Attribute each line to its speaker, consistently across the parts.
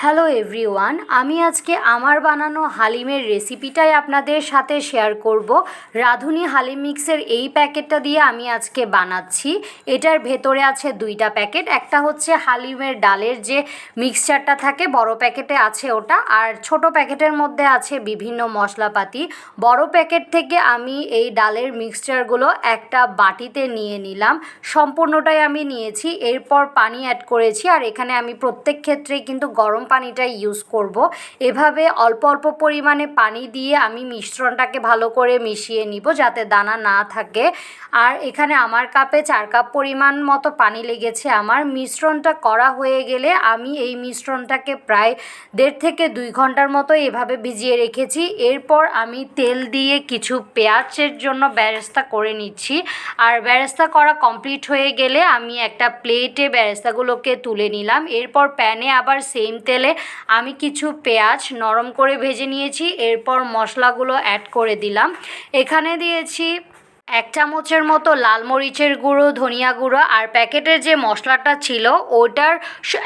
Speaker 1: Hello everyone, আমি আজকে আমার বানানো হালিমের রেসিপিটাই আপনাদের সাথে শেয়ার করব। রাঁধুনি হালিম মিক্সের এই প্যাকেটটা দিয়ে আমি আজকে বানাচ্ছি। এটার ভেতরে আছে দুইটা প্যাকেট, একটা হচ্ছে হালিমের ডালের যে মিক্সচারটা থাকে বড় প্যাকেটে আছে ওটা, আর ছোট প্যাকেটের মধ্যে আছে বিভিন্ন মশলাপাতি। বড় প্যাকেট থেকে আমি এই ডালের মিক্সচারগুলো একটা বাটিতে নিয়ে নিলাম, সম্পূর্ণটাই আমি নিয়েছি। এরপর পানি অ্যাড করেছি, আর এখানে আমি প্রত্যেক ক্ষেত্রেই কিন্তু গরম পানিটা ইউজ করব। এভাবে অল্প অল্প পরিমাণে পানি দিয়ে আমি মিশ্রণটাকে ভালো করে মিশিয়ে নিব যাতে দানা না থাকে। আর এখানে আমার কাপে 4 কাপ পরিমাণ মতো পানি লেগেছে। আমার মিশ্রণটা করা হয়ে গেলে আমি এই মিশ্রণটাকে প্রায় 1.5 থেকে 2 ঘন্টার মতো এভাবে ভিজিয়ে রেখেছি। এরপর আমি তেল দিয়ে কিছু পেঁয়াজের জন্য বেরেস্তা করে নিচ্ছি। আর বেরেস্তা করা কমপ্লিট হয়ে গেলে আমি একটা প্লেটে বেরেস্তাগুলোকে তুলে নিলাম। এরপর প্যানে আবার সেম তেলে আমি কিছু পেঁয়াজ নরম করে ভেজে নিয়েছি। এরপর মশলাগুলো অ্যাড করে দিলাম। এখানে দিয়েছি 1 চামচের মতো লাল মরিচের গুঁড়ো, ধনিয়া গুঁড়ো, আর প্যাকেটের যে মশলাটা ছিল ওটার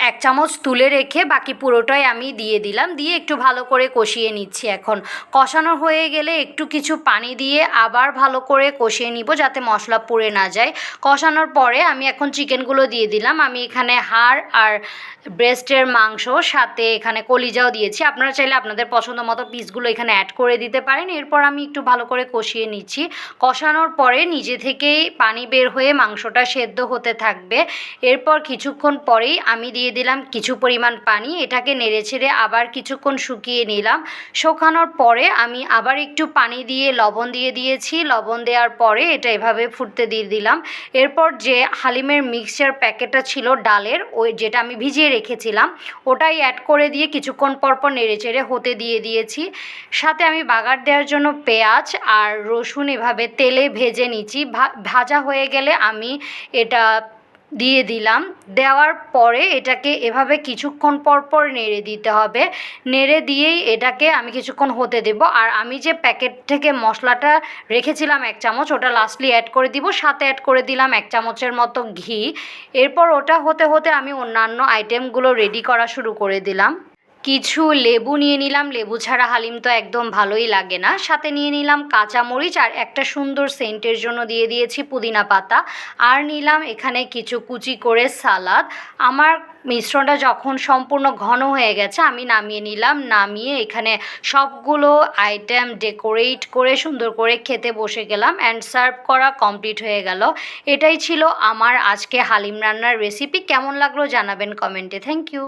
Speaker 1: 1 চামচ তুলে রেখে বাকি পুরোটাই আমি দিয়ে দিলাম। দিয়ে একটু ভালো করে কষিয়ে নিচ্ছি। এখন কষানো হয়ে গেলে একটু কিছু পানি দিয়ে আবার ভালো করে কষিয়ে নিব যাতে মশলা পুড়ে না যায়। কষানোর পরে আমি এখন চিকেনগুলো দিয়ে দিলাম। আমি এখানে হাড় আর ব্রেস্টের মাংস, সাথে এখানে কলিজাও দিয়েছি। আপনারা চাইলে আপনাদের পছন্দ মতো পিসগুলো এখানে অ্যাড করে দিতে পারেন। এরপর আমি একটু ভালো করে কষিয়ে নিচ্ছি। কষানোর পরে নিজে থেকেই পানি বের হয়ে মাংসটা সেদ্ধ হতে থাকবে। এরপর কিছুক্ষণ পরেই আমি দিয়ে দিলাম কিছু পরিমাণ পানি। এটাকে নেড়েচেড়ে আবার কিছুক্ষণ শুকিয়ে নিলাম। শুকানোর পরে আমি আবার একটু পানি দিয়ে লবণ দিয়ে দিয়েছি। লবণ দেওয়ার পরে এটা এভাবে ফুটতে দিয়ে দিলাম। এরপর যে হালিমের মিক্সচার প্যাকেটটা ছিল ডালের, ওই যেটা আমি ভিজিয়ে রেখেছিলাম ওটাই অ্যাড করে দিয়ে কিছুক্ষণ পরপর নেড়েচেড়ে হতে দিয়ে দিয়েছি। সাথে আমি বাগার দেওয়ার জন্য পেঁয়াজ আর রসুন এভাবে তেলে ভেজে নিচ্ছি। ভাজা হয়ে গেলে আমি এটা দিয়ে দিলাম। দেওয়ার পরে এটাকে এভাবে কিছুক্ষণ পরপর নেড়ে দিতে হবে। নেড়ে দিয়েই এটাকে আমি কিছুক্ষণ হতে দেব। আর আমি যে প্যাকেট থেকে মশলাটা রেখেছিলাম 1 চামচ, ওটা লাস্টলি অ্যাড করে দিব। সাথে অ্যাড করে দিলাম 1 চামচের মতো ঘি। এরপর ওটা হতে হতে আমি অন্যান্য আইটেমগুলো রেডি করা শুরু করে দিলাম। কিছু লেবু নিয়ে নিলাম, লেবু ছাড়া হালিম তো একদম ভালোই লাগে না। সাথে নিয়ে নিলাম কাঁচামরিচ, আর একটা সুন্দর সেন্টের জন্য দিয়ে দিয়েছি পুদিনা পাতা। আর নিলাম এখানে কিছু কুচি করে সালাদ। আমার মিশ্রণটা যখন সম্পূর্ণ ঘন হয়ে গেছে আমি নামিয়ে নিলাম। নামিয়ে এখানে সবগুলো আইটেম ডেকোরেট করে সুন্দর করে খেতে বসে গেলাম। অ্যান্ড সার্ভ করা কমপ্লিট হয়ে গেল। এটাই ছিল আমার আজকে হালিম রান্নার রেসিপি। কেমন লাগলো জানাবেন কমেন্টে। Thank you.